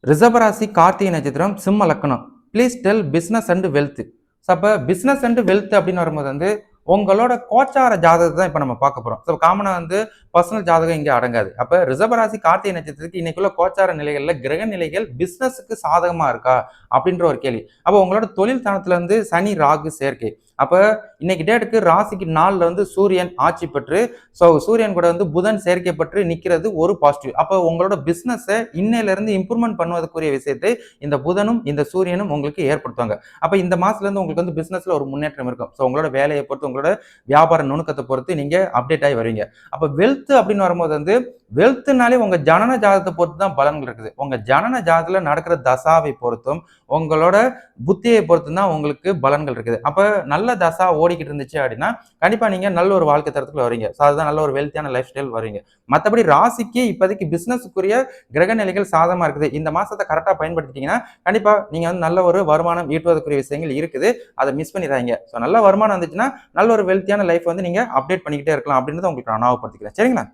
ரிஷபராசி கார்த்திகை நட்சத்திரம் சிம்ம லக்னம். Please tell business and wealth. So அப்போ பிஸ்னஸ் அண்ட் வெல்த் அப்படின்னு வரும்போது உங்களோட கோச்சார ஜாதகத்தை தான் இப்போ நம்ம பார்க்க போகிறோம். ஸோ காமனாக பர்சனல் ஜாதகம் இங்கே அடங்காது. அப்போ ரிஷபராசி கார்த்திகை நட்சத்திரத்துக்கு இன்னைக்குள்ள கோச்சார நிலைகளில் கிரக நிலைகள் பிஸ்னஸுக்கு சாதகமாக இருக்கா அப்படின்ற ஒரு கேள்வி. அப்போ உங்களோட தொழில் தனத்துல சனி ராகு சேர்க்கை. அப்போ இன்னைக்கு டேட்டுக்கு ராசிக்கு 4ல் சூரியன் ஆட்சி பெற்று சூரியன் கூட புதன் சேர்க்கை பெற்று நிற்கிறது ஒரு பாசிட்டிவ். அப்போ உங்களோட பிஸ்னஸை இன்னையிலிருந்து இம்ப்ரூவ்மெண்ட் பண்ணுவதற்குரிய விஷயத்தை இந்த புதனும் இந்த சூரியனும் உங்களுக்கு ஏற்படுத்துவாங்க. அப்போ இந்த மாசத்துலேருந்து உங்களுக்கு பிஸ்னஸ்ல ஒரு முன்னேற்றம் இருக்கும். ஸோ உங்களோட வேலையை பொறுத்து உங்களோட வியாபார நுணுக்கத்தை பொறுத்து நீங்க அப்டேட் ஆகி வருவீங்க. அப்போ வெல்த் அப்படின்னு வரும்போது வெல்த்னாலே உங்க ஜனன ஜாதகத்தை பொறுத்து தான் பலன்கள் இருக்குது. உங்க ஜனன ஜாதகத்துல நடக்கிற தசாவை பொறுத்தும் உங்களோட புத்தியை பொறுத்து தான் உங்களுக்கு பலன்கள் இருக்குது. அப்ப நல்ல தசா ஓடிக்கிட்டு இருந்துச்சு அப்படின்னா கண்டிப்பா நீங்க நல்ல ஒரு வாழ்க்கை தரத்துக்குள்ள வரீங்க. ஸோ அதுதான் நல்ல ஒரு வெல்த்தியான லைஃப் ஸ்டைல் வருவீங்க. மற்றபடி ராசிக்கு இப்போதைக்கு பிசினஸுக்குரிய கிரக நிலைகள் சாதகமா இருக்குது. இந்த மாசத்தை கரெக்டா பயன்படுத்திட்டீங்கன்னா கண்டிப்பா நீங்க நல்ல ஒரு வருமானம் ஈட்டுவதற்குரிய விஷயங்கள் இருக்குது. அதை மிஸ் பண்ணிடுறாங்க. ஸோ நல்ல வருமானம் வந்துச்சுன்னா நல்ல ஒரு வெல்த்தியான லைஃப் நீங்க அப்டேட் பண்ணிக்கிட்டே இருக்கலாம் அப்படின்றத உங்களுக்கு நான் ஞாபகப்படுத்திக்கிறேன். சரிங்களா?